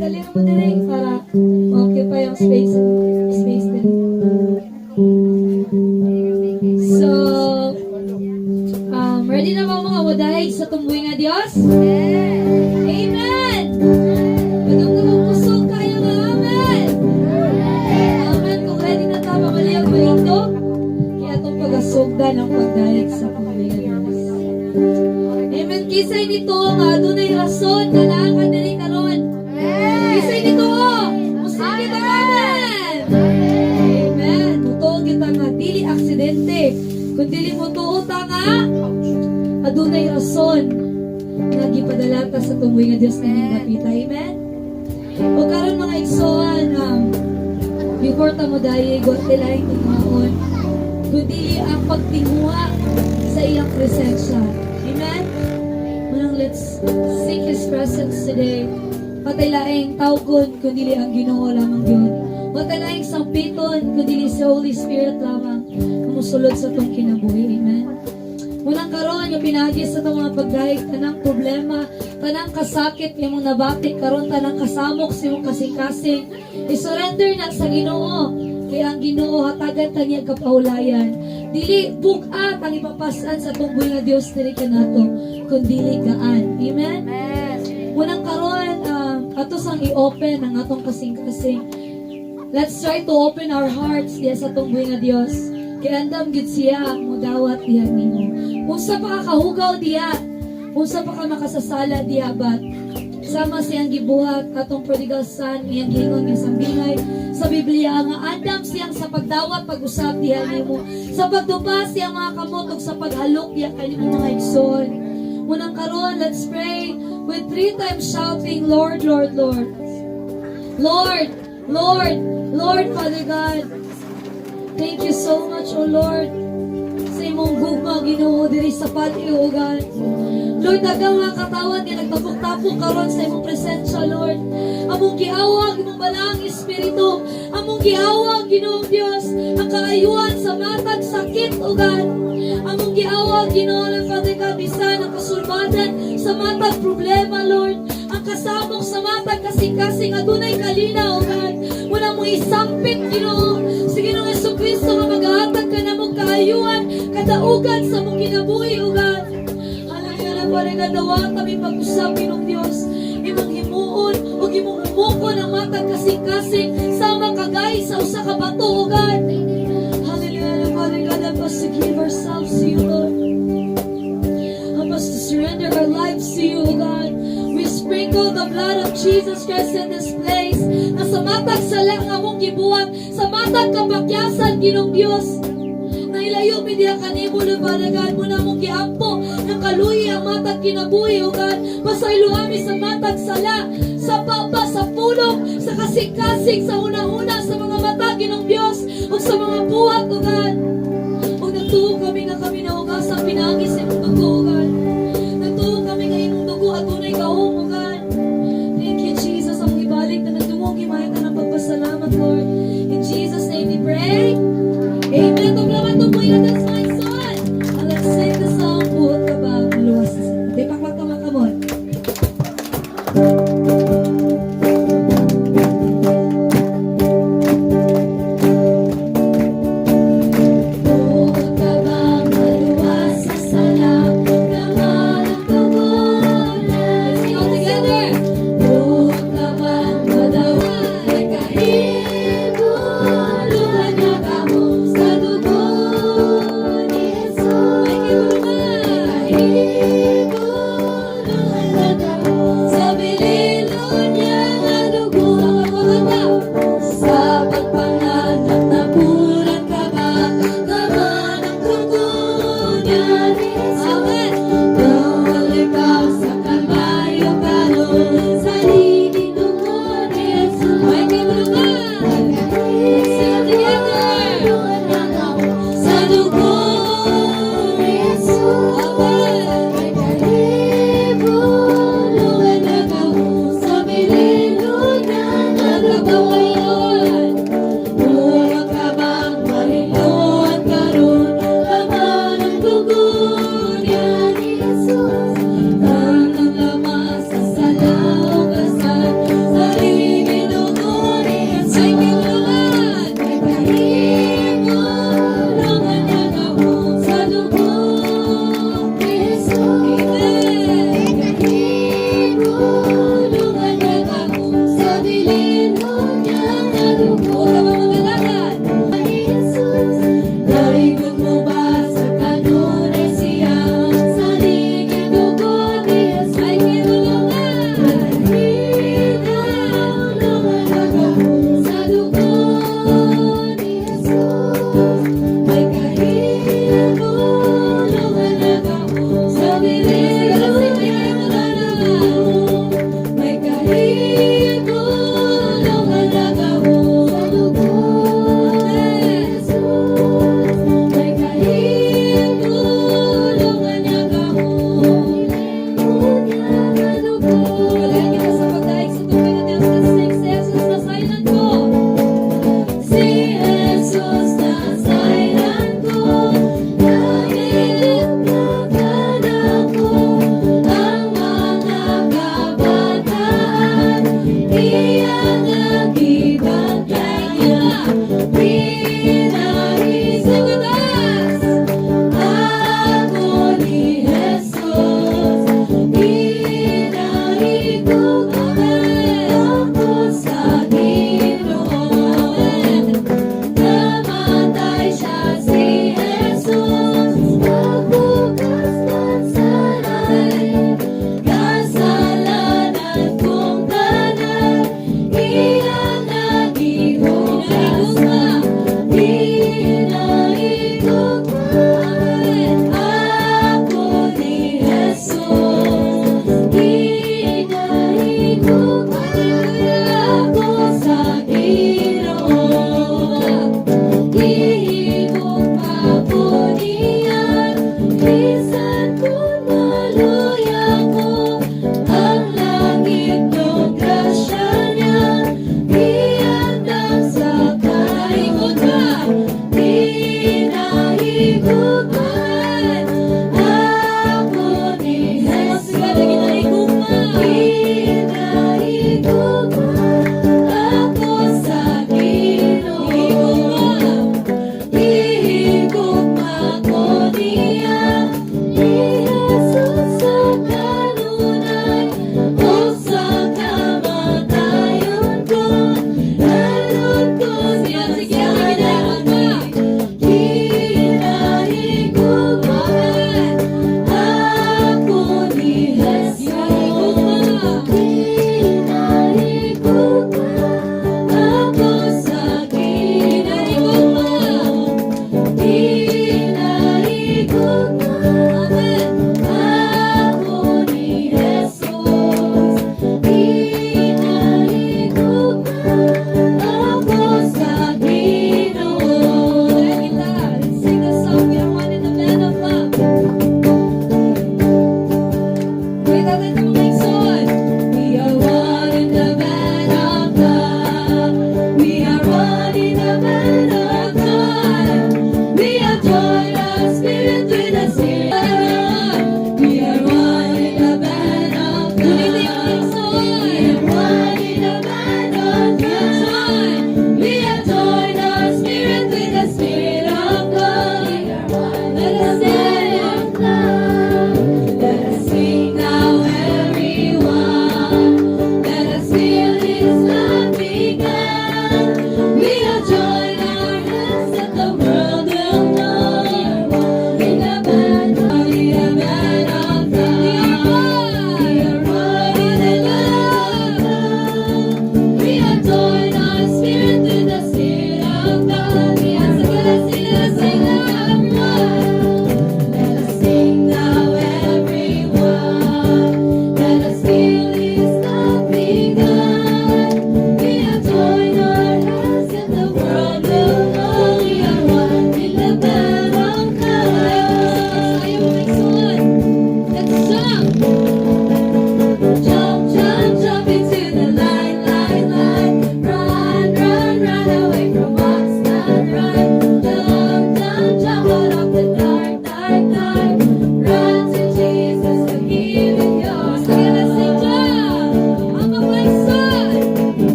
dali mo din para occupy yung space din. So, ready na ba mga wadahig sa tumbuhin nga Diyos? Amen! Madung kusog kayo nga, amen! Amen, kung ready na tama maliyag mo ito, kaya itong pag-asugdan ng pagdahig sa tumbuhin nga Diyos. Amen, kisay nito nga, doon ay rason na nakakad din karon. Kisay nito, musin kita, amen! Amen, mutuog kita nga, dili aksidente, kung dili mo tuot nga, adunay rason nga gipadala ta sa tumboy nga Dios nga napita. Amen. O karon mga igsoon, before ta mo dayi got lain tingaon, kundi ang pagtinguha sa iyang presensya. Amen. Munang let's seek His presence today. Patay laing tawgon kundi ang Ginoo lamang Dios. Patay laing sampiton kundi si Holy Spirit lamang kumusulod sa tong kinabuhi. Amen. Munang karon yung pinagi sa itong mga pagdahig, tanang problema, tanang kasakit, yung mga nabatik karon, tanang kasamok, sa yung kasing-kasing. I-surrender na sa Ginoo. Kaya ang Ginoo hatagan tanyag kapahulayan. Dili bukat ang ipapasan sa tungboy nga Dios dili kanato, kundi gaan. Amen? Munang karon, ato sang i-open ang atong kasing-kasing. Let's try to open our hearts diya sa tungboy nga Dios. Kaya andam gid siya mudawat diha nimo. Unsa pa ka kahugaw diha? Unsa pa ka makasasala diha bat? Sama siyang gibuhat atong prodigal son iyang giingon nga sambingay sa Biblia nga andam siyang sa pagdawat pag-usab diha nimo. Sa pagdupa siyang mga kamot ug sa paghalok diha kanimo mga igsoon. Munang karon, let's pray with 3 times shouting, Lord, Lord, Lord. Lord, Lord, Lord, Father God. Thank you so much, O Lord, sa imong gugma, Ginoo, diri sa patio, O God. Lord, dagang mga katawan nga nagtapok-tapok karon sa imong presensya, Lord. Among giawag, imong balang Espiritu. Among giawag, Ginoong Dios, ang kaayuan sa matag sakit, O God. Among giawag, Ginoo ng Father God, bisan ang kasulbadan sa matag problema, Lord. Ang kasamok sa matag kasing-kasing, adunay kalina, O God. Muna mo isampit, Ginoo. Sige nung Jesucristo nga mag-ahatag ka na mong kaayuan, kadaugan sa mong kinabuhi, O God. Hallelujah na pare nga dawa kami pag-usap, Ginong Dios. Imong himuon o imong umukon ang matag kasing-kasing sa makagay sa usa ka bato, O God. Hallelujah na pare nga help us to give ourselves to you, Lord. Help us to surrender our lives to you, O God. We sprinkle the blood of Jesus Christ in this place. Na sa matag sala nga mong gibuhat, sa matag kapakyasan, Ginong Dios. Nailayo mi diha kanimo, Lord, mo na mong giampo ng kaluyi ang matag kinabuhi, O God. Pasaylo ami sa matag sala, sa papa, sa pulong, sa kasing-kasing, sa una-una, sa mga mata, Ginong Dios, o sa mga buhat, O God. O nagtuo kami nga kami na ugasang pinangis sa imong dugo, O God. Nagtuo kami nga imong dugo at tunay kaong, O God. Thank you, Jesus, ang ibalik na nagdumong imayan ka ng pagpasalamat, Lord. In Jesus' name we pray. Amen. Tuklaman to po yun, that's my son. And let's sing the song, Buot Ka Ba Maluwas. Di pakpak ka makamot.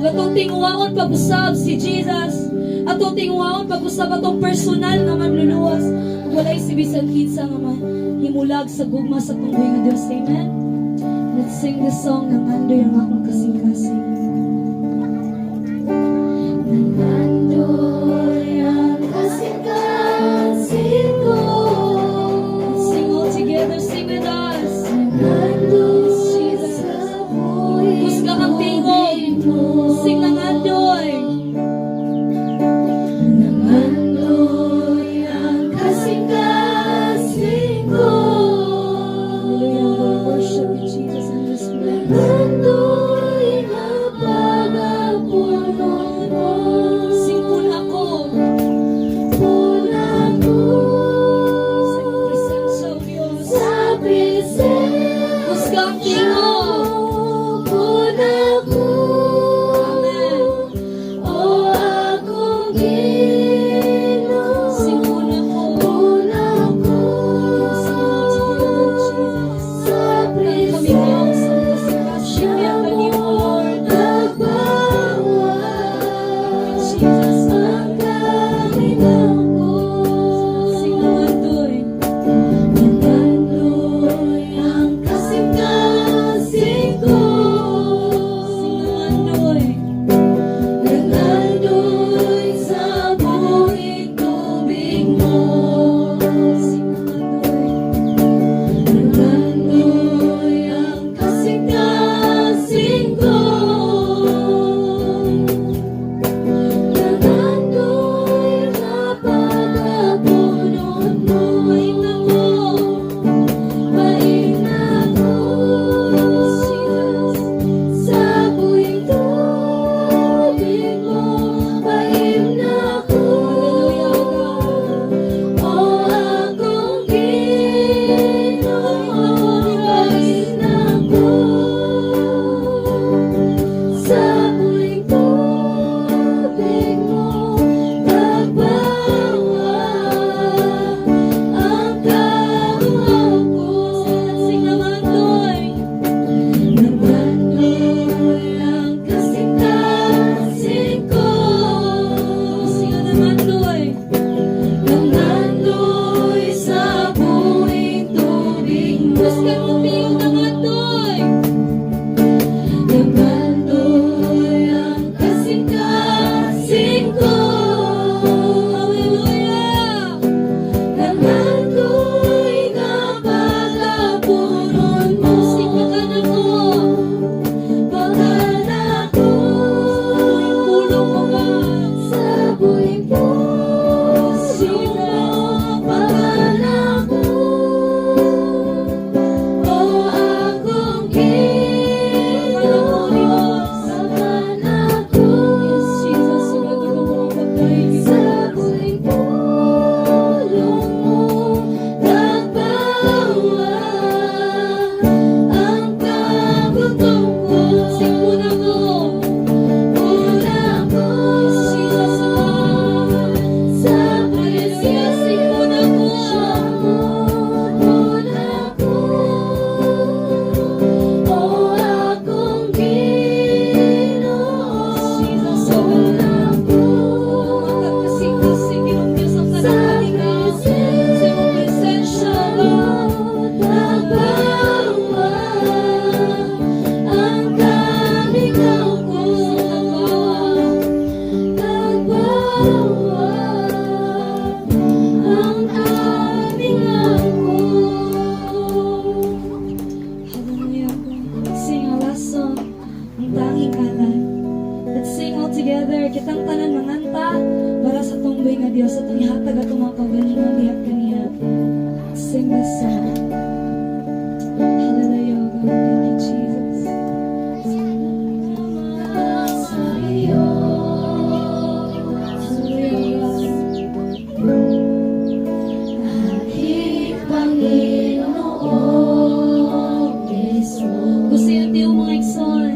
Atong tinguwaon pag-usab si Jesus. Atong tinguwaon pag-usab atong personal nga manluluwas. Walay si bisan kinsa nga himulag sa gugma sa tunggoy nga Dios. Amen. Let's sing this song ng Andoy ang akong kasing-kasing. Nangandoy ang kasing-kasing ko. Let's sing all together, sing with us. Nangandoy Jesus. Kusga kang tingog. Sing nangandoy. Nangandoy ang kasing-kasing sing this song. Hallelujah, God. Thank you, Jesus. Hallelujah, God. Aking Panginoong Yesus, Gusto yung tiyo mga ikson.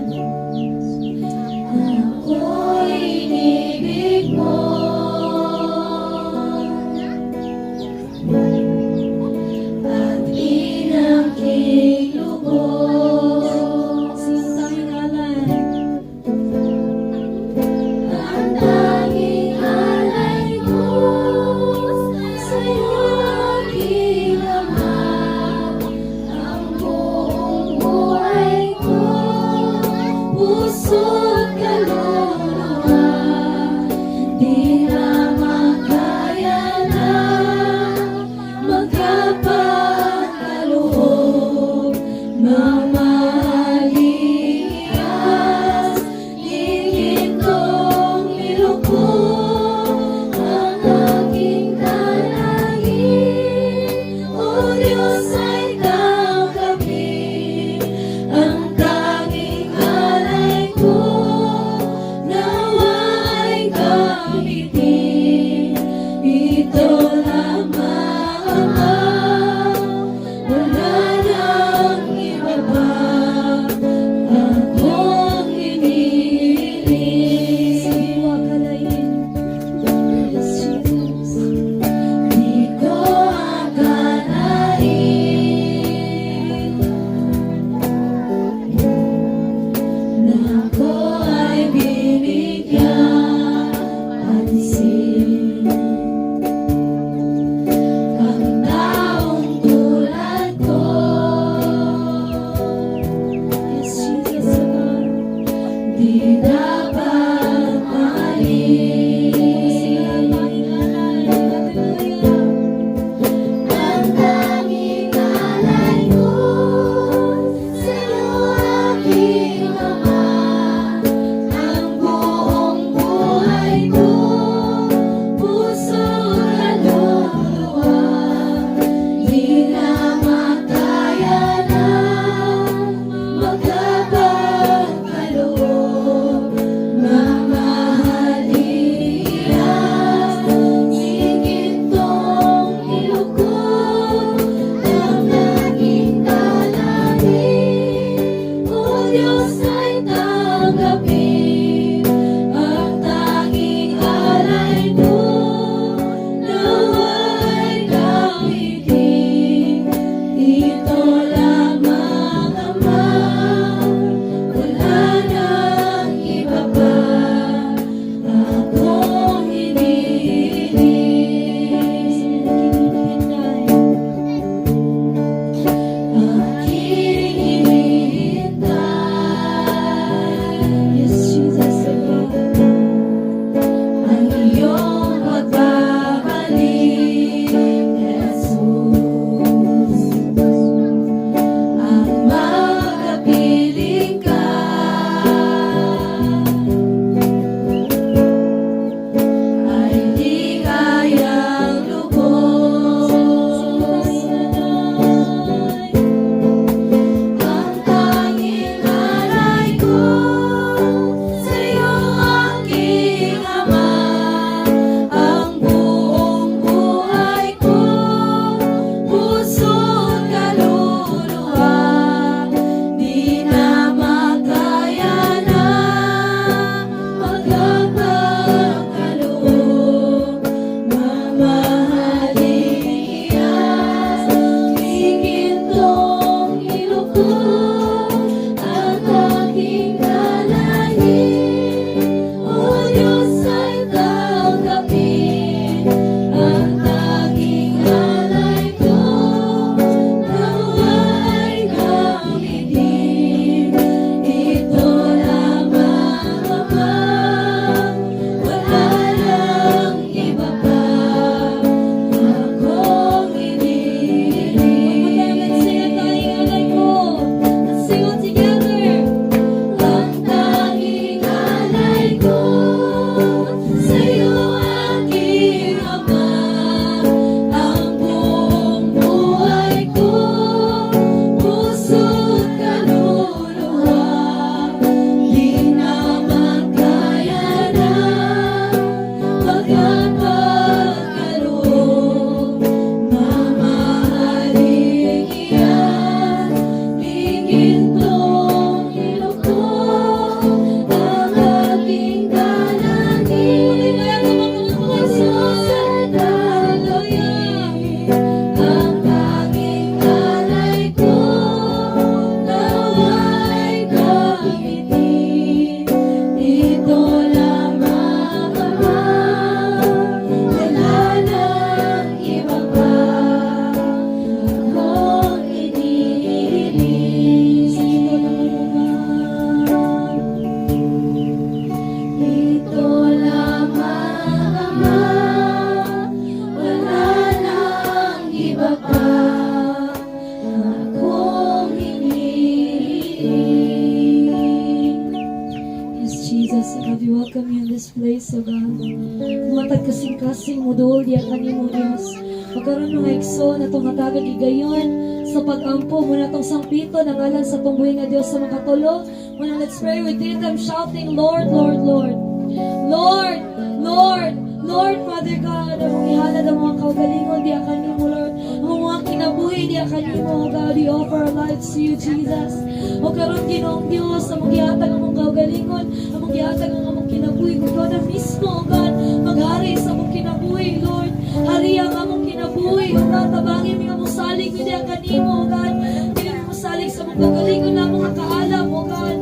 ako'y inibig mo. At inaking lubos, Sino tayong alay? ang tanging alay ko sa'yo aking Ama. Ang buong buhay ko, puso't kaluluwa, di na makaya na magkapagkaloob. Mamalihiyas, hihintong nilubog ang aking dalangin. O Diyos ay tanggapin ang tanging alay ko, nawa ay gamitin. Ito lamang, Ama, wala nang iba pa. God, we welcome you in this place, O God. Matag kasing-kasing mo dool, diya kanimo, Diyos. Magkaroon ng ekso na itong hatagag igayon sa pag-ampo mo na itong sangpito ng alam sa tungbuhin nga Diyos sa makatulo. Muna, let's pray within them, shouting, Lord, Lord, Lord. Lord, Lord, Lord, Father God, ang ihalad ang mga kaugalingon, diya kanimo, Lord. Ang mga kinabuhi, diya kanimo, O God, we offer our lives to you, Jesus. O karon Ginoong Diyos, ang magihatag ang mga kaugalingon, ang magihatag ang among kinabuhi, kung ikaw na mismo, O God, maghari sa among kinabuhi, Lord. Hari ang among kinabuhi, O God, tabangin mi among salig, diya kanimo, O God. Dili mo salig sa mga kaugalingon na mga kaalam, O God.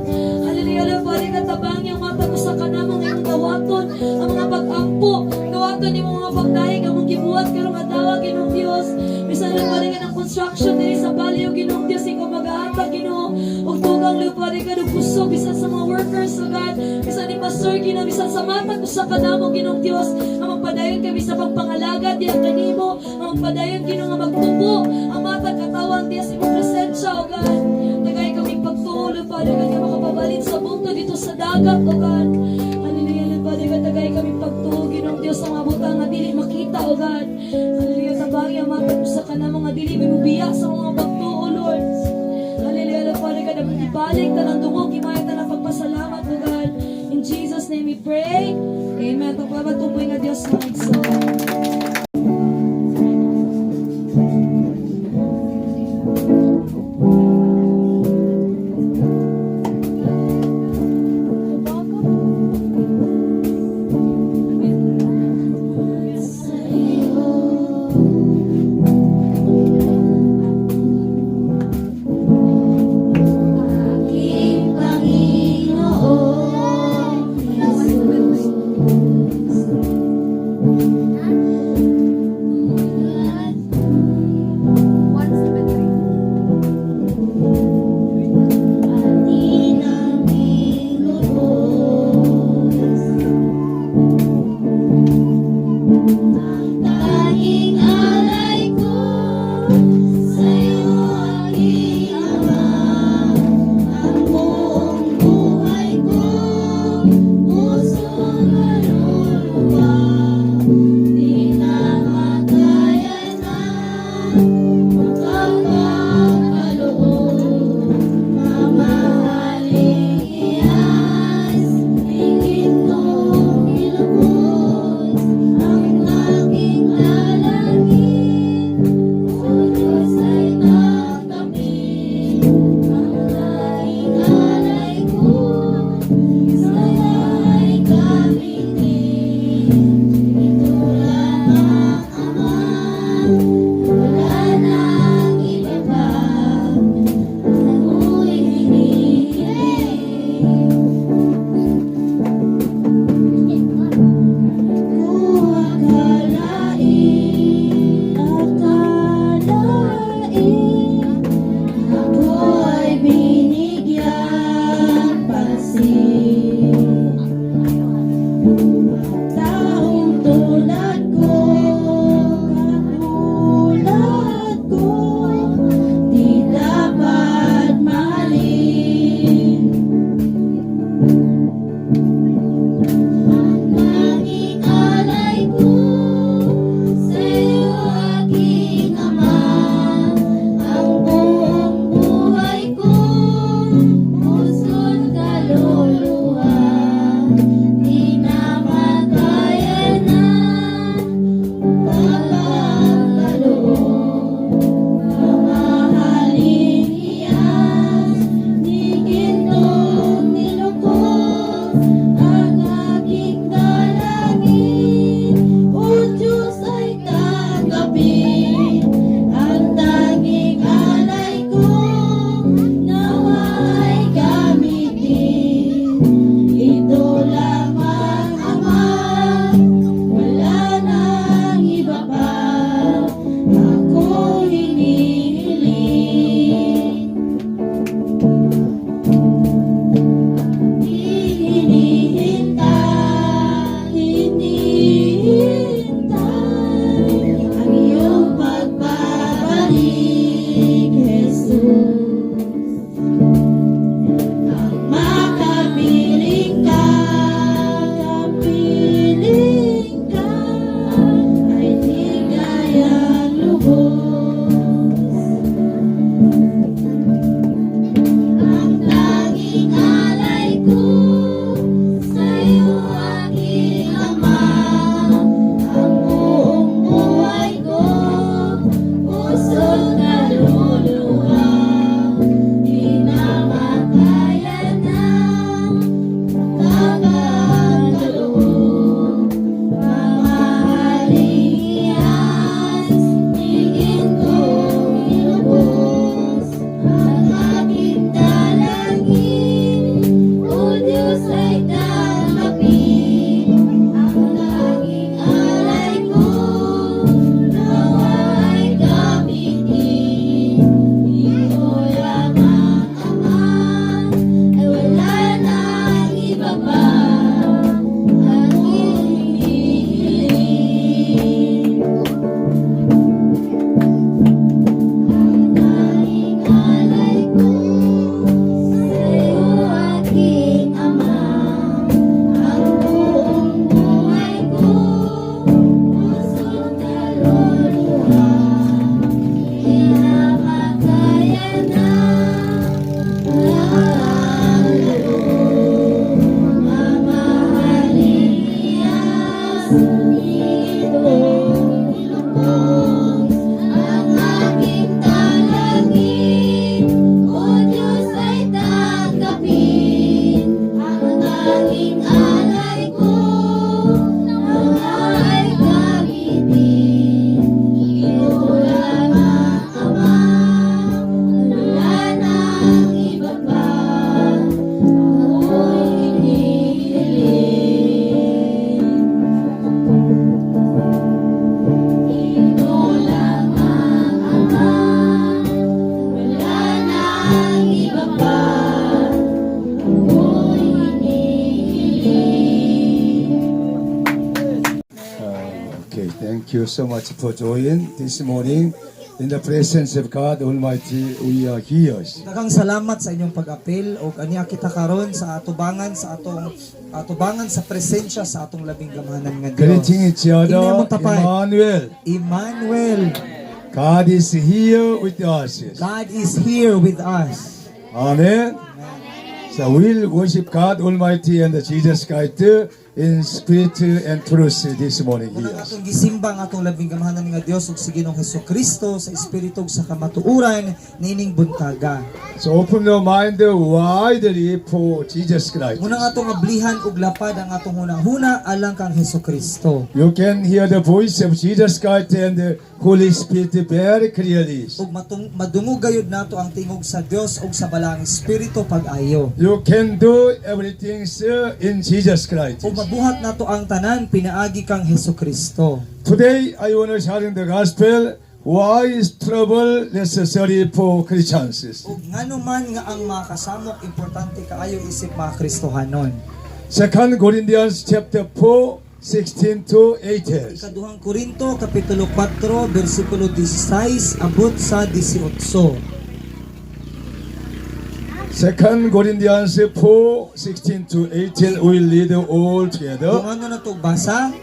Hallelujah, Lord, Father God, tabangin ang mata ko sa kanamang iyong gawaton, ang mga pag-ampo, gawaton ni mga pagdahig, ang mga gibuhat, karong adawag, Ginoong Diyos. Bisan lang pa rin ng construction diri sa balyo, Ginoong Diyos, ikaw mag-ahatag, Ginoo. Og tugang Lord, Father God, og puso, bisan sa mga workers, O God, bisan ni Pastor, Ginoo, bisan sa mata ko sa kanamo, Ginoong Diyos, ang magpadayon kami sa pagpangalaga, diya kanimo, ang magpadayon, Ginoo, nga magtubo, ang mata katawan, diya sa imong presensya, O God. Tagay kaming pagtulo, Father God, nga makapabalin sa mundo dito sa dagat, O God. Hallelujah, Lord, Father God, tagay kaming pagtulo, Ginoong Diyos, ang mga butang nga dili makita, O God. Hallelujah, tabagi ang mata ko sa kanamo nga dili binubiya sa mga pagtuo, Lord. Hallelujah, Lord, Father God, ang ibalik na ng dungog, imayat na ng pagpasalamat, O God. In Jesus' name we pray. Amen. Pagpapatuloy nga Diyos na igsoon. Aking Panginoon Jesus, you so much for joining this morning. In the presence of God Almighty, we are here. Daghang salamat sa inyong pag-apil o aniya kita karon sa atubangan sa presensya sa atong labing gamahanan nga Dios. Greeting each other, Imong tapay. Emmanuel. Emmanuel, God is here with us. God is here with us. Amen. So we'll worship God Almighty and Jesus Christ in spirit and truth this morning Unang here. atong gisimbang atong labing gamahanan nga Dios ug sa Ginoong Hesukristo sa espiritu ug sa kamatuoran niining buntaga. So open your mind widely for Jesus Christ. Unang atong ablihan ug lapad ang atong hunahuna alang kang Hesukristo. You can hear the voice of Jesus Christ and the Holy Spirit very clearly. Ug madungog gayud nato ang tingog sa Dios ug sa balaang espiritu pag-ayo. You can do everything in Jesus Christ. Ug mabuhat nato ang tanan pinaagi kang Hesukristo. Today I want to share the gospel. Why is trouble necessary for Christians? Ug ngano man nga ang mga kasamok importante kaayo isip mga Kristohanon. 2 Corinthians chapter 4, 16 to 18. Ikaduhang Korinto kapitulo 4 bersikulo 16 abot sa 18. 2 Corinthians 4, 16 to 18. We'll read all together. Kung ano na to basa,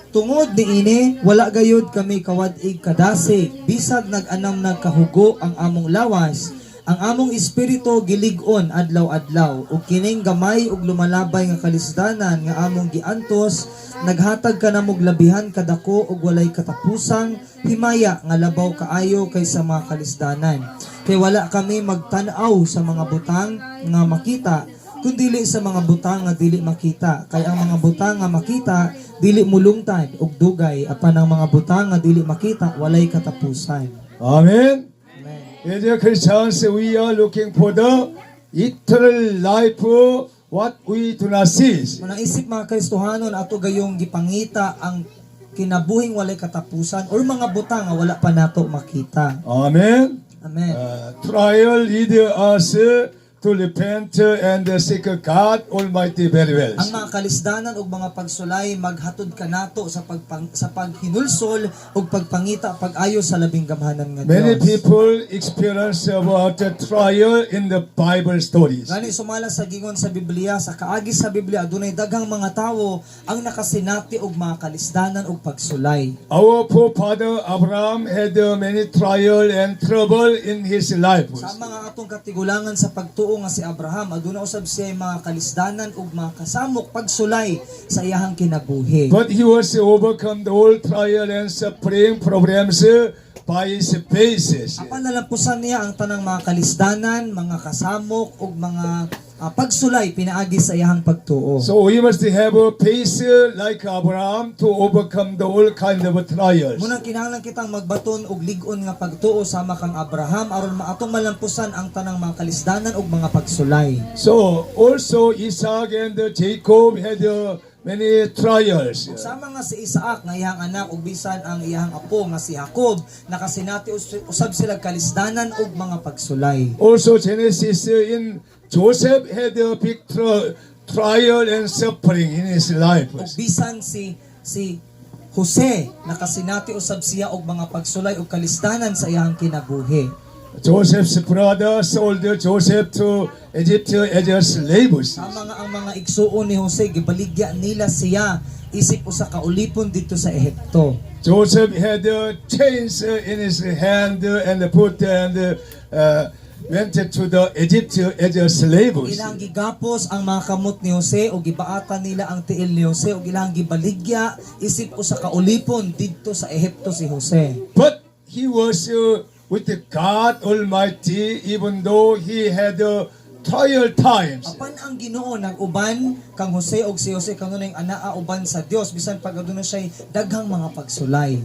tungod niini wala gayud kami kawadig kadasig bisag nag-anam nagkahugo ang among lawas. Ang among espiritu gilig-on adlaw-adlaw ug kining gamay ug lumalabay nga kalisdanan nga among giantos naghatag ka namog labihan kadako ug walay katapusang himaya nga labaw kaayo kaysa mga kalisdanan. Kay wala kami magtan-aw sa mga butang nga makita kundili sa mga butang nga dili makita. Kay ang mga butang nga makita dili mulungtad ug dugay apan ang mga butang nga dili makita walay katapusan. Amen. Amen. Dear Christians, we are looking for the eternal life, what we do not see. Manang isip mga Kristohanon ato gayong gipangita ang kinabuhing walay katapusan or mga butang nga wala pa nato makita. Amen. Amen. Trial lead us to repent and seek God Almighty very well. Ang mga kalisdanan ug mga pagsulay maghatod kanato sa paghinulsol ug pagpangita pag-ayo sa labing gamhanan nga Many Dios. people experience about the trial in the Bible stories. Gani sumala sa gingon sa Biblia, sa kaagi sa Biblia adunay daghang mga tawo ang nakasinati og mga kalisdanan ug pagsulay. Our forefather Abraham had many trial and trouble in his life. Sa mga atong katigulangan sa pagtuo nga si Abraham aduna usab siya mga kalisdanan ug mga kasamok pagsulay sa iyahang kinabuhi. But he was overcome the whole trial and suffering problems by his faith. Apan nalampusan niya ang tanang mga kalisdanan, mga kasamok ug mga pagsulay pinaagi sa iyahang pagtuo. So we must have a faith like Abraham to overcome the whole kind of trials. Munang kinahanglan kitang magbaton og lig-on nga pagtuo sama kang Abraham aron maatong malampusan ang tanang mga kalisdanan ug mga pagsulay. So also Isaac and Jacob had many trials. Sama nga si Isaac nga iyang anak ug bisan ang iyang apo nga si Jacob nakasinati usab sila kalisdanan ug mga pagsulay. Also Genesis in Joseph had a big trial and suffering in his life. Ug bisan si Jose nakasinati usab siya og mga pagsulay ug kalisdanan sa iyang kinabuhi. Joseph's brother sold Joseph to Egypt as a slave. Sama nga ang mga igsuon ni Jose gibaligya nila siya isip usa ka ulipon dito sa Ehipto. Joseph had chains in his hand and put and went to the Egypt as a slave. Ilang gigapos ang mga kamot ni Jose o gibaatan nila ang tiil ni Jose o ilang gibaligya isip usa ka ulipon dito sa Ehipto si Jose. But he was with God Almighty even though he had trial times. Apan ang Ginoo nag-uban kang Jose og si Jose kanunay anaa uban sa Dios bisan pag aduna siya daghang mga pagsulay.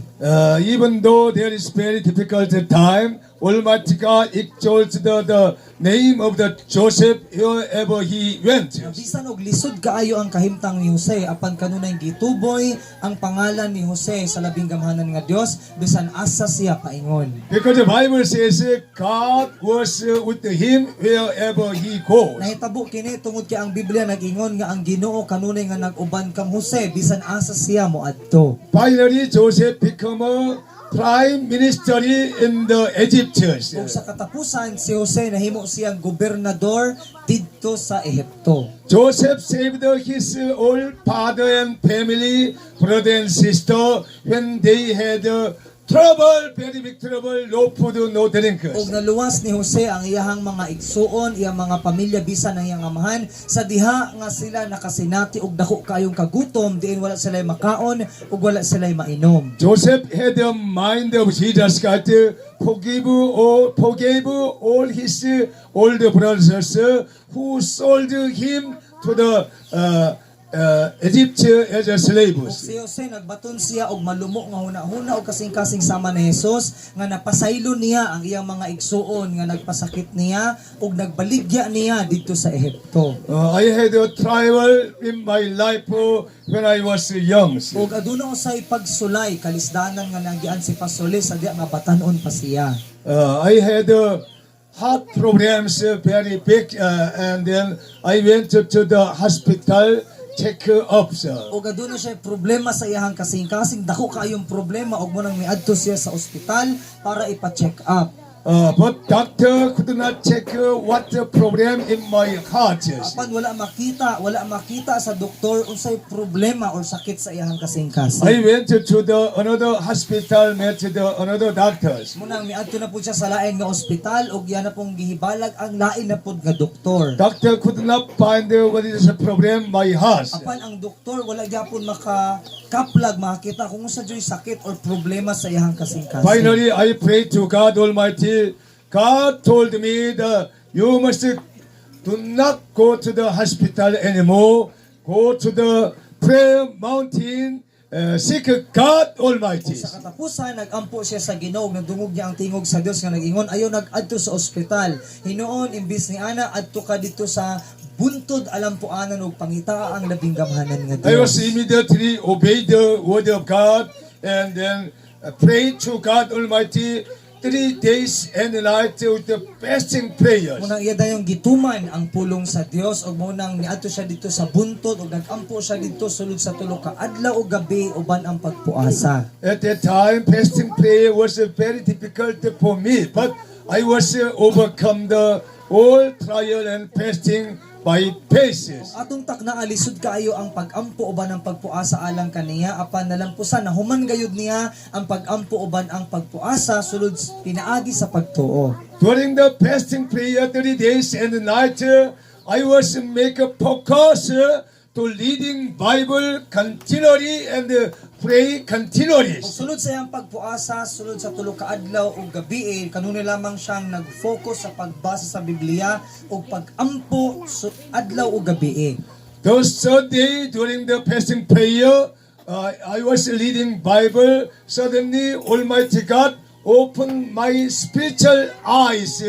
Even though there is very difficult time, Almighty God exalts the name of the Joseph wherever he went. Bisan og lisod kaayo ang kahimtang ni Jose, apan kanunay gituboy ang pangalan ni Jose sa labing gamhanan nga Dios bisan asa siya paingon. Because the Bible says God was with him wherever he goes. Nahitabo kini tungod kay ang Biblia nag-ingon nga ang Ginoo kanunay nga nag-uban kang Jose bisan asa siya moadto. Finally, Joseph became a prime minister in the Egypt. Ug sa katapusan si Jose nahimo siyang gobernador didto sa Ehipto. Joseph saved his old father and family, brother and sister, when they had trouble, very big trouble, no food, no drink. Ug naluwas ni Jose ang iyahang mga igsuon, iyang mga pamilya bisan ang iyang amahan sa diha nga sila nakasinati og dako kayong kagutom diin wala sila makaon ug wala sila mainom. Joseph had the mind of Jesus God, forgave all his older brothers who sold him to the Egypt as a slave. Ug si Jose nagbaton siya og malumo nga hunahuna og kasing-kasing sama ni Jesus nga napasaylo niya ang iyang mga igsuon nga nagpasakit niya ug nagbaligya niya didto sa Ehipto. I had a trial in my life when I was young. Ug aduna usay pagsulay kalisdanan nga nagian si Pasole sa diha nga batan-on pa siya. I had heart problems very big, and then I went to the hospital. Check up, sir. Ug aduna siya problema sa iyang kasing-kasing dako kaayong problema ug mo nang miadto siya sa ospital para ipa-check up. But doctor could not check what the problem in my heart is. Apan wala makita sa doktor unsay problema or sakit sa iyang kasing-kasing. I went to the another hospital, met another doctors. Munang miadto na pud siya sa lain nga ospital ug yan na pong gihibalag ang lain na pud nga doktor. Doctor could not find what is the problem in my heart. Apan ang doktor wala gyapon makakaplag makita kung unsa joy sakit or problema sa iyang kasing-kasing. Finally, I prayed to God Almighty. God told me that you must do not go to the hospital anymore. Go to the prayer mountain, seek God Almighty. Sa katapusan, nag-ampo siya sa Ginoo, nagdungog niya ang tingog sa Dios nga nag-ingon, ayaw nag-adto sa ospital. Hinoon, imbis ni Ana, adto ka dito sa buntod alampuanan ug pangita ang labing gamhanan nga I was Dios. immediately obeyed the word of God and then prayed to God Almighty 3 days and night with the fasting prayers. Munang iya dayong gituman ang pulong sa Dios ug munang niadto siya dito sa buntod ug nag-ampo siya dito sulod sa tulo ka adlaw ug gabi uban ang pagpuasa. At that time, fasting prayer was very difficult for me, but I was overcome the all trial and fasting by patience. Atong takna alisod kaayo ang pag-ampo uban ang pagpuasa alang kaniya apan nalampusan na human gayud niya ang pag-ampo uban ang pagpuasa sulod pinaagi sa pagtuo. During the fasting prayer 3 days and night, I was make a focus to reading Bible continually and pray continually. Ug sulod sa iyang pagpuasa, sulod sa tulo ka adlaw ug gabi, kanunay lamang siyang nag-focus sa pagbasa sa Biblia ug pag-ampo adlaw ug gabi. Those third day during the fasting prayer, I was reading Bible. Suddenly, Almighty God opened my spiritual eyes,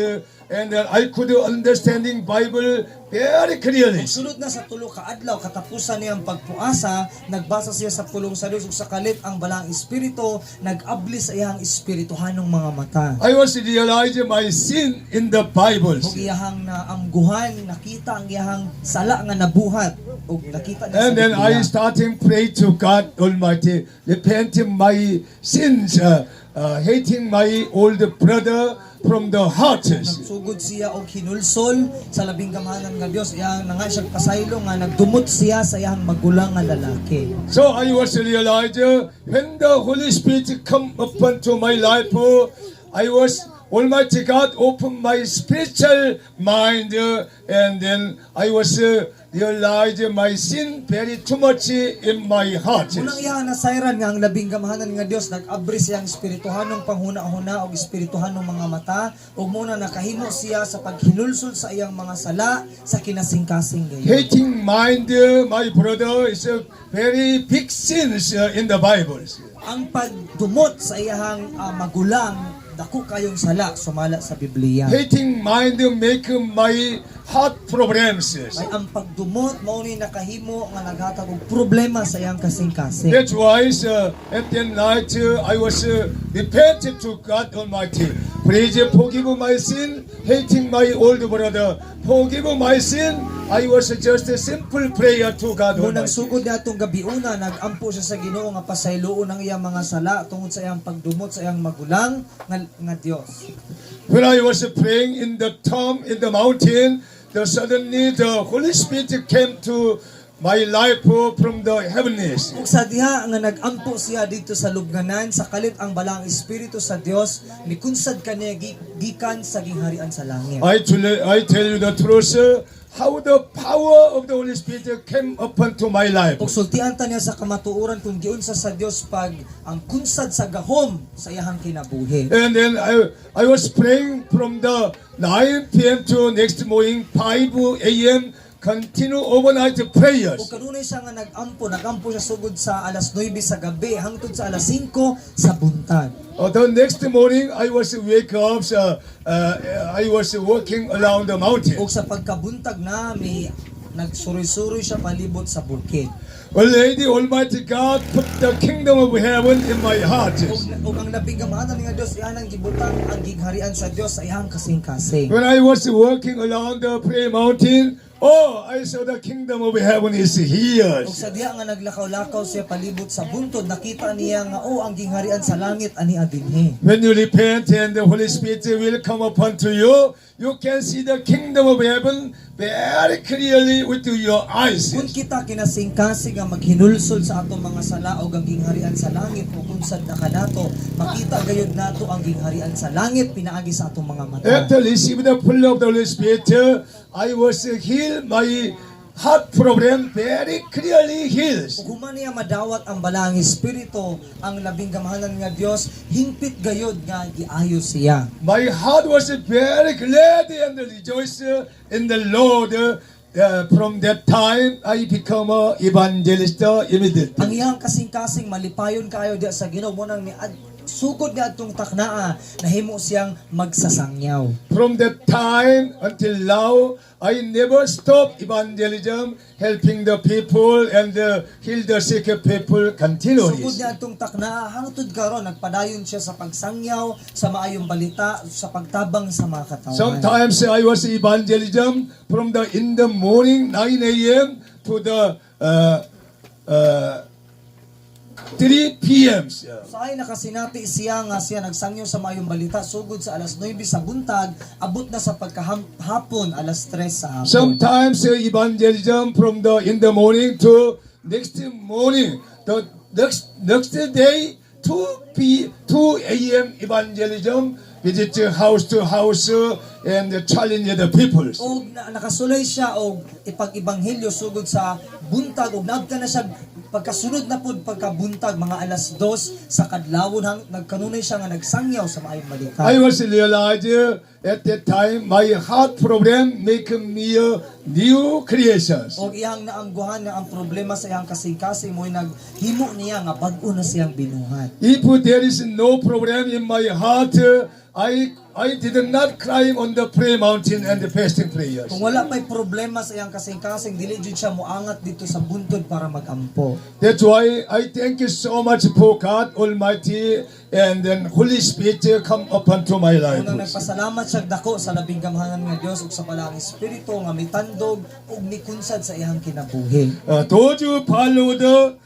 and I could understanding Bible very clearly. Sulod na sa tulo ka adlaw katapusan niyang pagpuasa, nagbasa siya sa pulong sa Dios ug sa kalit ang balang espiritu nag-abli sa iyang espirituhanong mga mata. I was realizing my sin in the Bible. Ug iyahang naamguhan, nakita ang iyahang sala nga nabuhat ug nakita niya And sa then I Biblia. starting pray to God Almighty, repenting my sins, hating my older brother from the heart. Nagsugod siya og hinulsol sa labing gamhanan nga Dios iyang nga siya pasaylo nga nagdumot siya sa iyang magulang nga lalaki. So I was realized when the Holy Spirit come upon to my life, I was Almighty God opened my spiritual mind, and then I was realized my sin very too much in my heart. Unang iya nasayran nga ang labing gamhanan nga Dios nag-abri siyang espirituhanong panghuna-huna o espirituhanong mga mata ug muna nakahimo siya sa paghinulsol sa iyang mga sala sa kinasing-kasing gayon. Hating mind, my brother, is a very big sin in the Bible. Ang pagdumot sa iyang magulang dako kayong sala sumala sa Biblia. Hating mind make my heart problems. Ay ang pagdumot mao ni nakahimo nga naghatag og problema sa iyang kasing-kasing. That's why at the night I was repented to God Almighty. Please forgive my sin, hating my old brother. Forgive my sin. I was just a simple prayer to God Munang Almighty. sugod niya atong gabiuna, nagampo siya sa Ginoo nga pasayloon ang iyang mga sala tungod sa iyang pagdumot sa iyang magulang nga Dios. When I was praying in the tomb in the mountain, suddenly the Holy Spirit came to my life from the heavens. Ug sa diha nga nagampo siya dito sa lubnganan, sa kalit ang balang espiritu sa Dios mikunsad kaniya gikan sa gingharian sa langit. I tell you the truth, how the power of the Holy Spirit came upon to my life. Ug sultian ta niya sa kamatuoran kung giunsa sa Dios pag ang kunsad sa gahom sa iyang kinabuhi. And then I was praying from the 9 p.m. to next morning 5 a.m. continue overnight prayers. Ug kanunay siya nga nagampo siya sugod sa alas 9 sa gabi hangtod sa alas 5 sa buntag. The next morning I was wake up. I was walking around the mountain. Ug sa pagkabuntag na may nagsuroy-suroy siya palibot sa bukid. Well, Lady Almighty God put the kingdom of heaven in my heart. Ug ang nabigamanan nga Dios iyan ang gibutang ang gigharian sa Dios sa iyang kasing-kasing. When I was walking around the prayer mountain, oh, I saw the kingdom of heaven is here. Ug sa diha nga naglakaw-lakaw siya palibot sa buntod, nakita niya nga ang gingharian sa langit ani adinhi. When you repent and the Holy Spirit will come upon to you, you can see the kingdom of heaven very clearly with your eyes. Kung kita kinasing-kasing nga maghinulsol sa atong mga sala o ang gingharian sa langit o kung sad na kanato, makita gayud nato ang gingharian sa langit pinaagi sa atong mga mata. After receiving the full of the Holy Spirit, I was healed. My heart problem very clearly heals. Ug human niya madawat ang balang espiritu, ang labing gamahanan nga Dios hingpit gayud nga giayo siya. My heart was very glad and rejoiced in the Lord. From that time, I become an evangelist immediately. Ang iyang kasing-kasing malipayon kayo diya sa Ginoo mo nang sugod nga atong taknaa nahimo siyang magsasangyaw. From that time until now, I never stop evangelism, helping the people and heal the sick people continually. Sugod niya atong taknaa hangtod karon nagpadayon siya sa pagsangyaw sa maayong balita sa pagtabang sa mga katawan. Sometimes I was evangelism from in the morning 9 a.m. to the 3 p.m. Sa ay nakasinati siya nga siya nagsangyaw sa maayong balita sugod sa alas 9 sa buntag abot na sa pagkahapon alas 3 sa hapon. Sometimes evangelism from in the morning to next morning. The next day 2 a.m. evangelism, visit house to house and challenge the people. Og nakasulay siya og ipag-ibanghilyo sugod sa buntag og nabta na siya pagkasunod na pud pagkabuntag mga alas 2 sa kadlawon nagkanunay siya nga nagsangyaw sa maayong balita. I was realized at that time my heart problem make me a new creations. Og iyang naangguhan nga ang problema sa iyang kasing-kasing mo'y naghimo niya nga bag-o na siyang binuhat. If there is no problem in my heart, I did not climb on the prayer mountain and the fasting prayers. Kung wala pa'y problema sa iyang kasing-kasing, dili jud siya moangat dito sa buntod para magampo. That's why I thank you so much for God Almighty and then Holy Spirit come upon to my life. Unang nagpasalamat siya dako sa labing gamahanan nga Dios ug sa balang espiritu nga mitandog ug mikunsad sa iyang kinabuhi. Those who follow the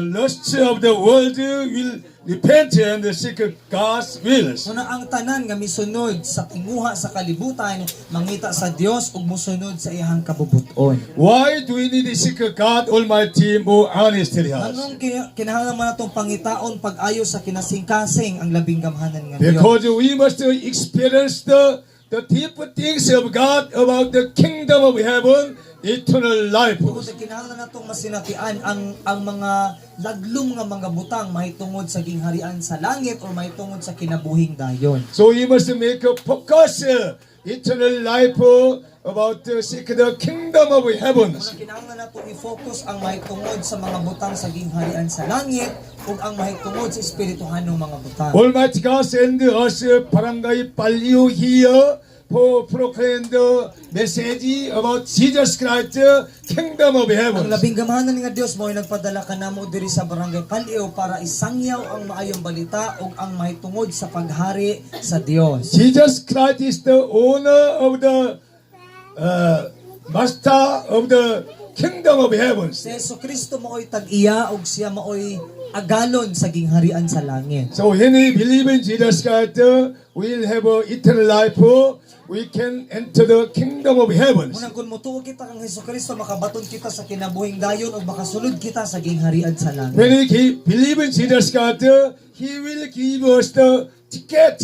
lust of the world will repent and seek God's will. Una ang tanan nga misunod sa tinguha sa kalibutan mangita sa Dios ug mosunod sa iyang kabubuton. Why do we need to seek God Almighty more honestly? Anong kinahanglan man natong pangitaon pag-ayo sa kinasing-kasing ang labing gamahanan nga Dios? Because we must experience the deep things of God about the kingdom of heaven, eternal life. Tungod sa kinahanglan natong masinatian ang mga laglum nga mga butang mahitungod sa gingharian sa langit o mahitungod sa kinabuhing dayon. So we must make a focus eternal life, about seek the kingdom of heavens. Muna kinahanglan nato i-focus ang mahitungod sa mga butang sa gingharian sa langit ug ang mahitungod sa espirituhanong mga butang. Almighty God send us barangay Palio here for proclaim the message about Jesus Christ, kingdom of Ang heaven. labing gamahanan nga Dios mo'y nagpadala kanamo diri sa barangay Palio para isangyaw ang maayong balita ug ang mahitungod sa paghari sa Dios. Jesus Christ is the owner of the master of the kingdom of heavens. Si Jesucristo maoy tag-iya ug siya maoy agalon sa gingharian sa langit. So when we believe in Jesus Christ, we'll have eternal life. We can enter the kingdom of heavens. Muna kung mutuo kita kang Jesucristo, makabaton kita sa kinabuhing dayon ug makasulod kita sa gingharian sa langit. When we believe in Jesus Christ, He will give us the ticket,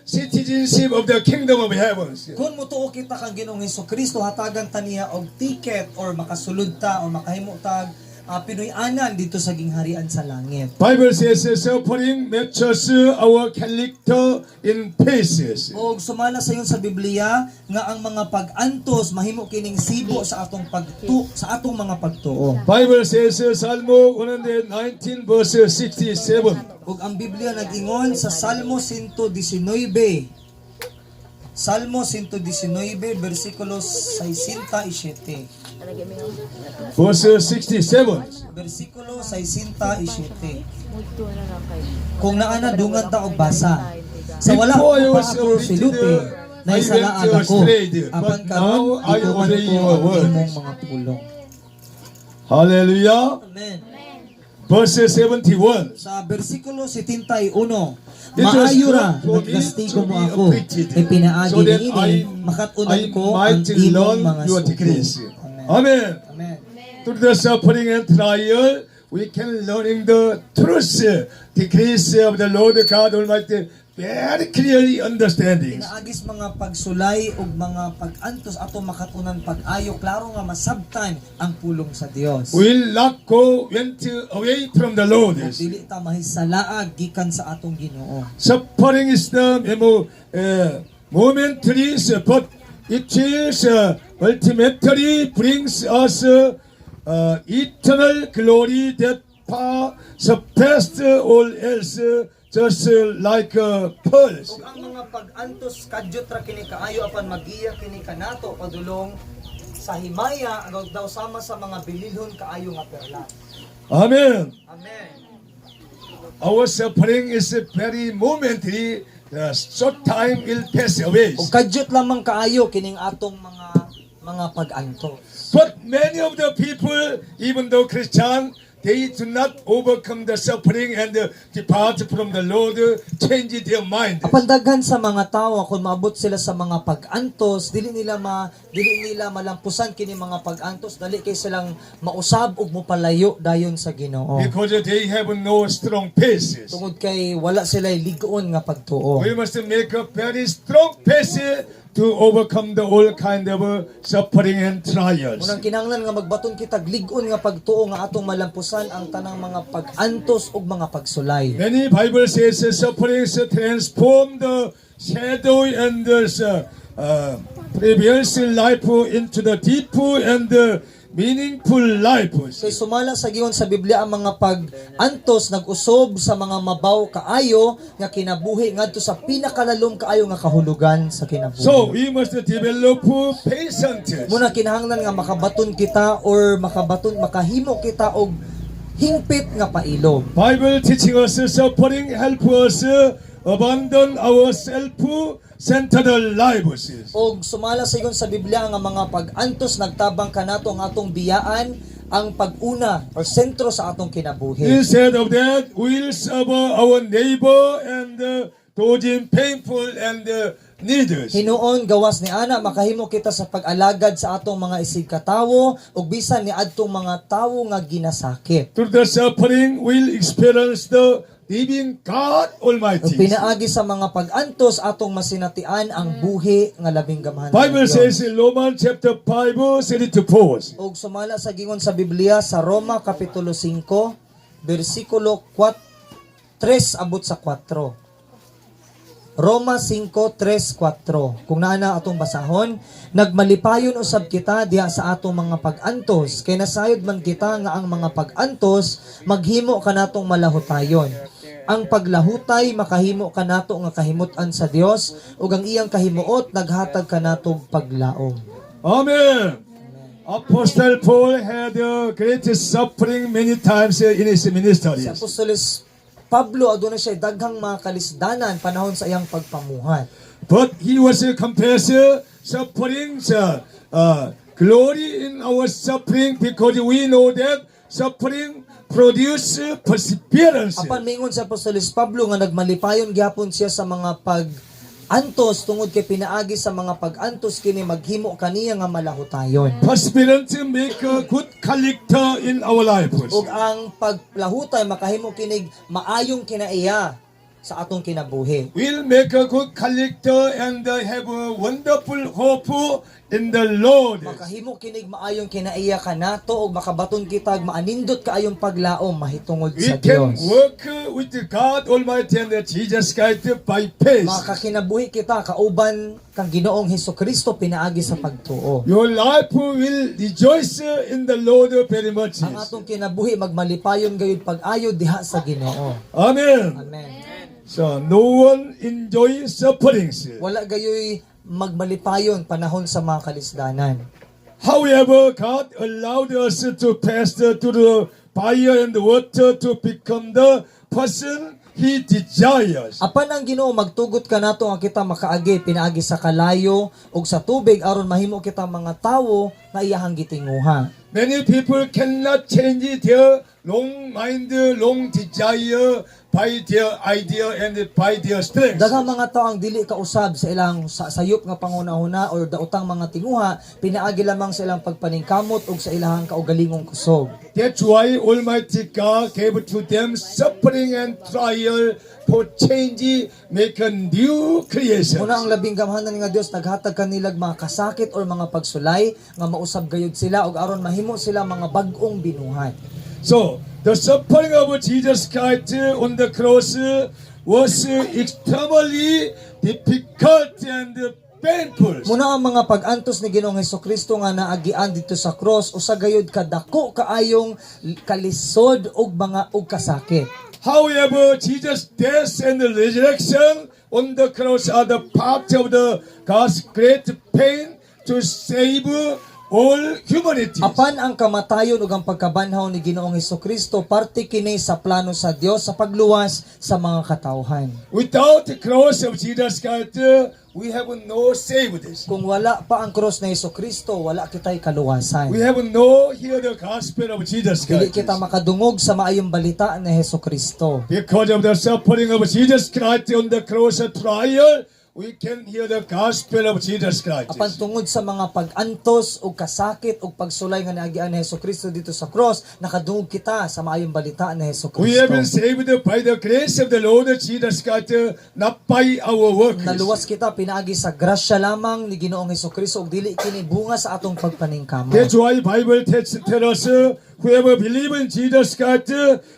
citizenship of the kingdom of heavens. Kung mutuo kita kang Ginoong Jesucristo, hatagan ta niya og ticket or makasulod ta or makahimo tag Pinoy-anan dito sa gingharian sa langit. Bible says suffering matches our character in pieces. Og sumala sa sa Biblia nga ang mga pag-antos mahimo kining sibo sa atong sa atong mga pagtuo. Bible says Salmo 119 verse 67. Ug ang Biblia nag-ingon sa Salmo 119 versikulo 67. Verse 67. Versikulo 67. Kung naana dungan ta og basa. Sa wala ko pa ako silupi, naisalaan ako. Apan karon ituman ko ang imong mga pulong. Hallelujah. Amen. Verse 71. Sa versikulo 71, maayo ra nagkastigo mo ako, ipinaagi niini, makatunan ko ang imong mga suko. Amen. Amen. Through the suffering and trial, we can learn the truth, the grace of the Lord God Almighty, very clearly understanding. Pinaagis mga pagsulay ug mga pag-antos ato makatunan pag-ayo, klaro nga masabtan ang pulong sa Dios. We'll not go went away from the Lord. Dili ta mahisalaag gikan sa atong Ginoo. Suffering is the momentary, but it is ultimately brings us eternal glory that far surpassed all else, just like pearls. Ug ang mga pag-antos kadyot ra kini kaayo apan magiya kini kanato padulong sa himaya agad daw sama sa mga bililhon kaayo nga perla. Amen. Amen. Our suffering is very momentary. Short time will pass away. Ug kadyot lamang kaayo kining atong mga pag-antos. But many of the people, even though Christian, they do not overcome the suffering and depart from the Lord, change their mind. Apan daghan sa mga tawo kung maabot sila sa mga pag-antos, dili nila malampusan kini mga pag-antos, dali kay silang mausab ug mopalayo dayon sa Ginoo. Because they have no strong faces. Tungod kay wala sila ligon nga pagtuo. We must make a very strong face to overcome the all kind of suffering and trials. Unang kinahanglan nga magbaton kita ligon nga pagtuo nga atong malampusan ang tanang mga pag-antos ug mga pagsulay. Many Bible says sufferings transform the shadow and the previous life into the deep and meaningful life. Kay sumala sa giyon sa Biblia ang mga pag-antos nag-usob sa mga mabaw kaayo nga kinabuhi ngadto sa pinakalalom kaayo nga kahulugan sa kinabuhi. So we must develop patience. Muna kinahanglan nga makabaton kita or makahimo kita og hingpit nga pailog. Bible teaching us suffering help us abandon our self-centered lives. Og sumala sa iyon sa Biblia nga mga pag-antos nagtabang kanato ang atong biyaan ang pag-una or sentro sa atong kinabuhi. Instead of that, we'll serve our neighbor and those in painful and needs. Hinuon gawas ni ana makahimo kita sa pag-alagad sa atong mga isig katawo ug bisan ni adtong mga tawo nga ginasakit. Through the suffering, we'll experience the living God Ug Almighty. pinaagi sa mga pag-antos atong masinatian ang buhi nga labing gamahan. Bible says in Romans chapter 5, 3-4. Og sumala sa gingon sa Biblia sa Roma kapitulo 5 bersikulo 3 abot sa 4. Roma 5:3-4. Kung naa na atong basahon, nagmalipayon usab kita diha sa atong mga pag-antos, kay nasayod man kita nga ang mga pag-antos maghimo kanatong malahutayon. Ang paglahutay makahimo kanato nga kahimutan sa Dios ug ang iyang kahimuot naghatag kanatong paglaom. Amen. Apostle Paul had a great suffering many times in his ministry. Si Apostoles Pablo aduna siya daghang mga kalisdanan panahon sa iyang pagpamuhat. But he was confessing suffering, glory in our suffering, because we know that suffering produce perseverance. Apan mingon sa Apostoles Pablo nga nagmalipayon gyapon siya sa mga pag-antos tungod kay pinaagi sa mga pag-antos kini maghimo kaniya nga malahutayon. Perseverance make a good character in our lives. Ug ang paglahutay makahimo kinig maayong kinaiya sa atong kinabuhi. We'll make a good character and have a wonderful hope in the Lord. Makahimo kinig maayong kinaiya kanato ug makabaton kita maanindot kaayong paglaom mahitungod We sa can Dios. work with God Almighty and Jesus Christ by faith. Makakinabuhi kita kauban kang Ginoong Hesukristo pinaagi sa pagtuo. Your life will rejoice in the Lord very much. Ang atong kinabuhi magmalipayon gayud pag-ayo diha sa Ginoo. Amen. Amen. So no one enjoys sufferings. Wala gayoy magmalipayon panahon sa mga kalisdanan. However, God allowed us to pass through the fire and the water to become the person He desires. Apan ang Ginoo magtugot kanato nga kita makaagi pinaagi sa kalayo ug sa tubig aron mahimo kita mga tawo nga iyahang gitinguha. Many people cannot change their long mind, long desire by their idea and by their strength. Daghang mga tao ang dili kausab sa ilang sayop nga pangunahuna or daotang mga tinguha pinaagi lamang sa ilang pagpaningkamot ug sa ilang kaugalingong kusog. That's why Almighty God gave to them suffering and trial for change, make a new creation. Muna ang labing gamhanan nga Dios naghatag kanilag mga kasakit or mga pagsulay nga mausab gayud sila ug aron mahimo sila mga bag-ong binuhat. So, the suffering of Jesus Christ on the cross was extremely difficult and painful. Muna ang mga pag-antos ni Ginoong Hesukristo nga naagian dito sa cross usa gayud kadako kaayong kalisod ug kasakit. However, Jesus' death and resurrection on the cross are the part of the God's great pain to save all humanity. Apan ang kamatayon ug ang pagkabanhaw ni Ginoong Hesukristo parte kini sa plano sa Dios sa pagluwas sa mga katawhan. Without the cross of Jesus Christ, we have no safety. Kung wala pa ang cross ni Hesukristo, wala kitay kaluwasan. We have no hear the gospel of Jesus Dili Christ. kita makadungog sa maayong balita ni Hesukristo. Because of the suffering of Jesus Christ on the cross trial, we can hear the gospel of Jesus Christ. Apan tungod sa mga pag-antos ug kasakit ug pagsulay nga niagian ni Hesukristo dito sa cross, nakadungog kita sa maayong balita ni We have been Hesukristo. saved by the grace of the Lord Jesus Christ, not by our works. Naluwas kita pinaagi sa grasya lamang ni Ginoong Hesukristo ug dili kini bunga sa atong pagpaningkamot. That's why Bible text tell us, whoever believe in Jesus Christ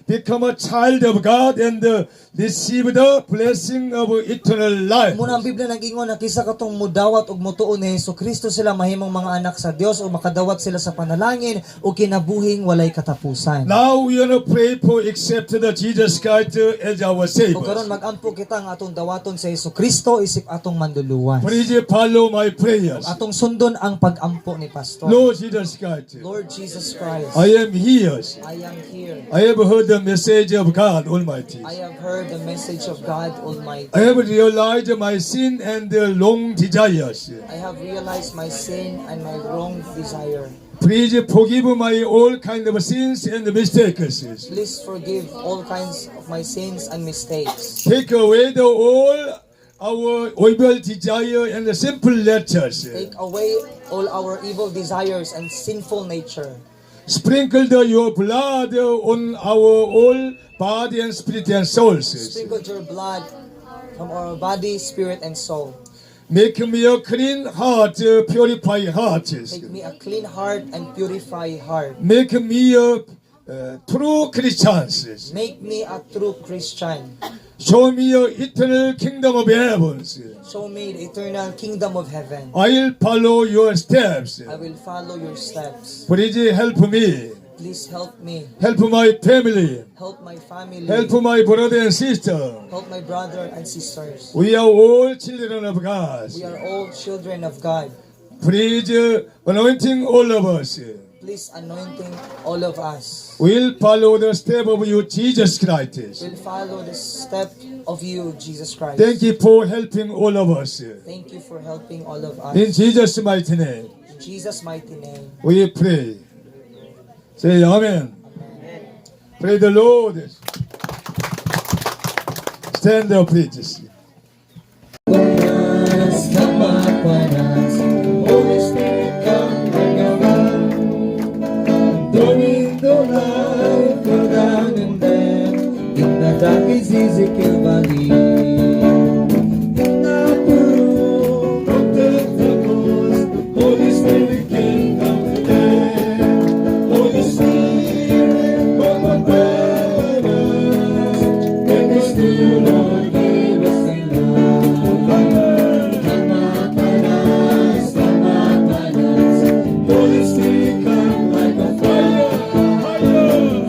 become a child of God and receive the blessing of eternal life. Muna ang Biblia nag-ingon na kisa katong mudawat ug mutuo ni Hesukristo sila mahimong mga anak sa Dios o makadawat sila sa panalangin o kinabuhing walay katapusan. Now we are to pray for accept the Jesus Christ as our O Savior. karon magampo kita nga atong dawaton sa Hesukristo isip atong manduluwas. Please follow my prayers. Atong sundon ang pag-ampo ni Pastor. Lord Jesus Christ, Lord Jesus Christ, I am here. I am here. I have heard the message of God Almighty. I have heard the message of God Almighty. I have realized my sin and long desires. I have realized my sin and my wrong desire. Please forgive my all kind of sins and mistakes. Please forgive all kinds of my sins and mistakes. Take away all our evil desire and the simple natures. Take away all our evil desires and sinful nature. Sprinkle your blood on our whole body and spirit and souls. Sprinkle your blood from our body, spirit, and soul. Make me a clean heart, purify heart. Make me a clean heart and purify heart. Make me a true Christian. Make me a true Christian. Show me your eternal kingdom of heavens. Show me the eternal kingdom of heaven. I'll follow your steps. I will follow your steps. Please help me. Please help me. Help my family. Help my family. Help my brother and sister. Help my brother and sisters. We are all children of God. We are all children of God. Please anointing all of us. Please anointing all of us. We'll follow the step of you, Jesus Christ. We'll follow the step of you, Jesus Christ. Thank you for helping all of us. Thank you for helping all of us. In Jesus' mighty name, In Jesus' mighty name. we pray. Say Amen. Praise the Lord. Stand up, please. Holy Spirit, come bring about. Doing the life for down and then in the dark is Ezekiel Valley. In the room of the ghost, Holy Spirit, King, come again. Holy Spirit, come upon us. Make us new, Lord, give us in love. Come upon us, come upon us. Holy Spirit, come like a fire.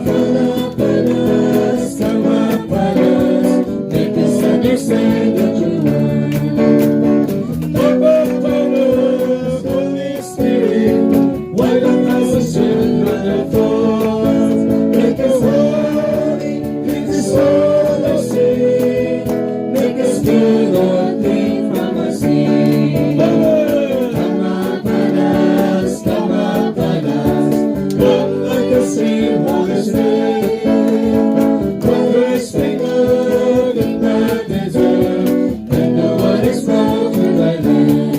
Fall upon us, come upon us. Make us understand the true word. Come upon us, Holy Spirit. Wipe out our sin and our thoughts. Make us holy, cleanse us all our sin. Make us pure, Lord, clean from our sin. Come upon us, come upon us. Come like a sea, Holy Spirit. Converse with God in the desert, and the waters flow through thy land.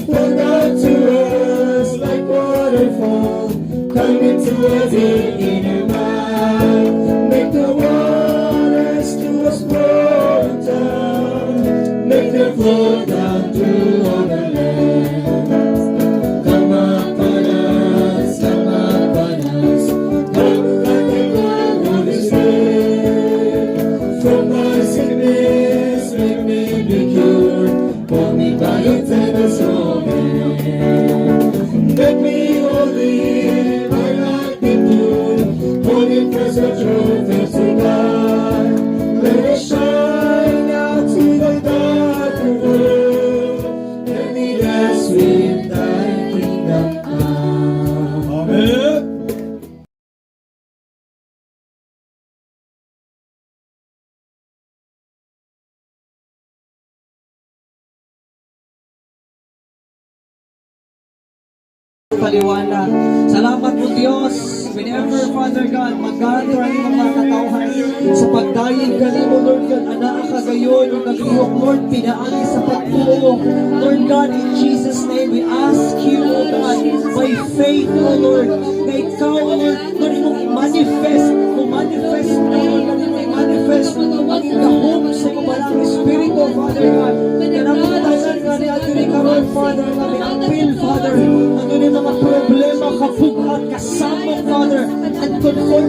Pour out to us like waterfall, come into our deep inner mind. Make the waters to us flow down, make them flow down through all the land. Come upon us, come upon us. Come like a God, Holy Spirit. From my sickness, make me be cured. Hold me by your tender soul. Make me holy, my life be pure. Holy present truth is to God. Let it shine out to the dark world. Let me dance with thy kingdom come. Amen. Paliwanag. Salamat po Diyos. Whenever, Father God, mag-gather ang iyong mga katauhan sa pagdayin kanimo, Lord God, anak kagayon, yung naglihok, Lord, pinaagi sa pagtuo. Lord God, in Jesus' name, we ask you, O God, by faith, O Lord, na ikaw, O Lord, Lord, imong i-manifest, manifest, O Lord, God, imong i-manifest, ang ikahom sa iyong balang Espiritu, Father God, na namatasan ka ni Atty. Carol, Father, kami appeal, Father, ano ni mga problema, kabukat, kasama, Father, and comfortable,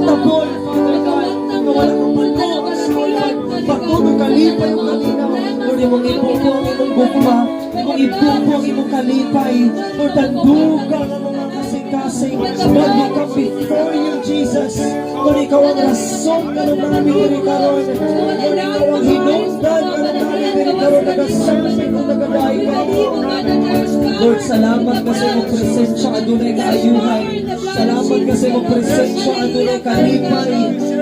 Father God, na wala kang patuwa sa ulan, patuloy kalipay yung kalinaw, Lord, imong ipupong, imong bukma, imong ipupong, imong kalipay, Lord, tandugan ang mga kasing-kasing, Lord, we come before you, Jesus, Lord, ikaw ang rason ka ng namin diri karon, Lord, ikaw ang hinungdan ka ng namin diri karon, nagaserve kung nagabay ka, Lord, salamat kasi mo presensya adunay kaayuhan. Salamat kasi mo presensya adunay kalipay,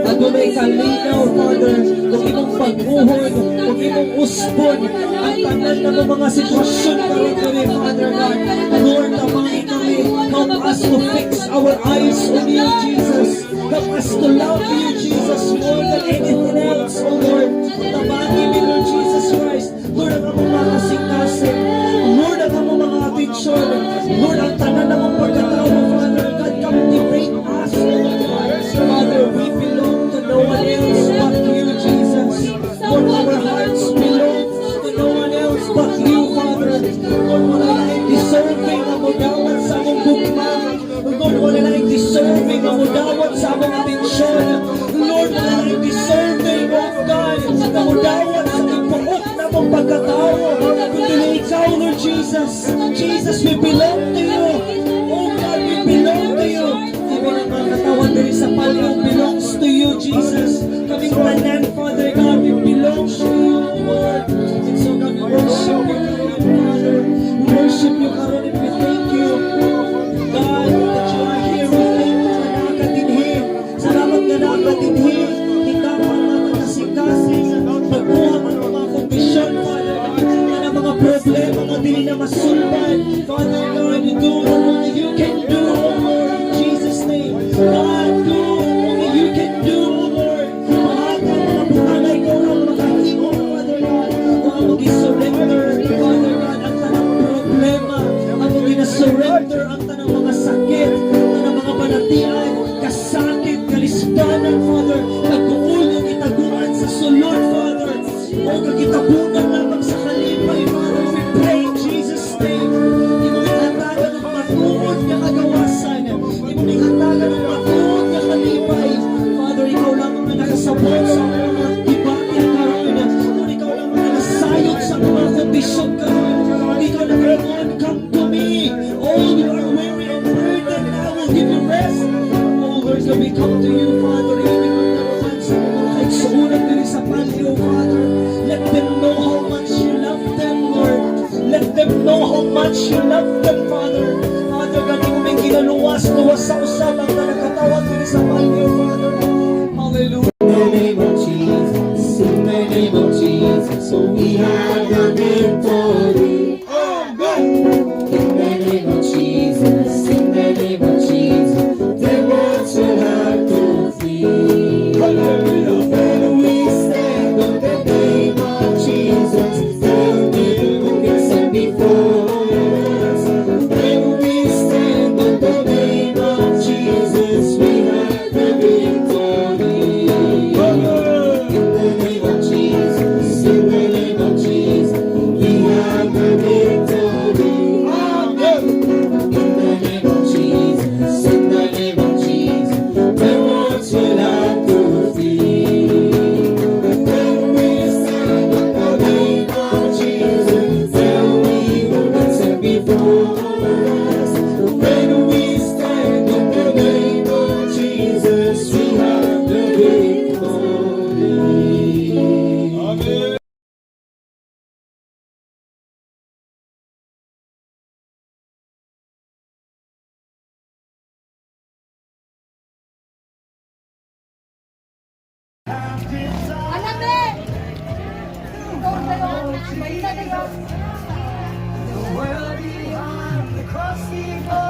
adunay kalinaw, Father. Kung imong pag-uhod, kung imong uspon, ang tanan ng mga sitwasyon karon diri, Father God. Lord, tamangin kami. Help us to fix our eyes on you, Jesus. Help us to love you, Jesus, more than anything else, oh Lord. Tamangin mi, Lord Jesus Christ. Lord, ang among mga kasing-kasing. Lord, ang among mga atensyon. Lord, ang tanan ng mga pagkatao, Father God, captivate us, Father, we belong to no one else but you, Jesus. Lord, our hearts belong to no one else but you, Father. Lord, wala na deserving ang mudawat sa among bukmang. Lord, wala na deserving ang mudawat sa among atensyon. Lord, wala na deserving, oh God, Jesus. Jesus, we belong to you. Oh God, we belong to you. Even ang mga katawan diri sa palyo belongs to you, Jesus. Kaming tanan, Father God, we belong to you, Lord. And so God, we worship you, Father. We worship you, Lord, and we thank you, God, that you are here. We thank you na nakakatinhi. Salamat na nakakatinhi. Ikaw ang mga kasing-kasing. Pagkuha mo ng mga kondisyon, Father God, na ng mga problema na dili na masulban. Father God, you do what only you can do, oh Lord, in Jesus' name. God, do what only you can do, oh Lord. Lahat ng mga butangay ko ang makahingon, Father God. O ang mag-surrender, Father God, ang tanang problema. Ang mag-surrender ang tanang mga sakit, tanang mga panatian, kasakit, kalispanan, Father. Nag-uul yung itaguan sa sulod, Father. O kagitabunan lamang sa kalipay, Father. We pray in Jesus' name. Imong ihatagan ng matuod nga kagawasan. Imong ihatagan ng matuod nga kalipay. Father, ikaw lamang na nakasabot sa mga debate karon. Kung ikaw lamang na nasayod sa mga kondisyon karon. Ikaw na karon, come to me. All you are weary and burdened, I will give you rest. Oh Lord, so we come to you, Father. Even kung naman sa mga kaigsuunan diri sa palyo, Father. Let them know how much you love them, Lord. Let them know how much you love them, Father. Father, gani mo may kinaluwas-luwas sa usap ang nakatawag diri sa palyo, Father. Hallelujah. In the name of Jesus, in the name of Jesus, so we have the victory. In the name of Jesus, in the name of Jesus, the world shall have to flee. When we stand on the name of Jesus, there will be who can stand before us. When we stand on the name of Jesus, we have the victory. In the name of Jesus, in the name of Jesus, we have the victory. In the name of Jesus, in the name of Jesus, the world will have to flee. When we stand on the name of Jesus, there will be who can stand before us. When we stand on the name of Jesus, we have the victory. Amen. Anabe! Ikaw kayo. Mainta kayo. Well, beyond the cross, we go.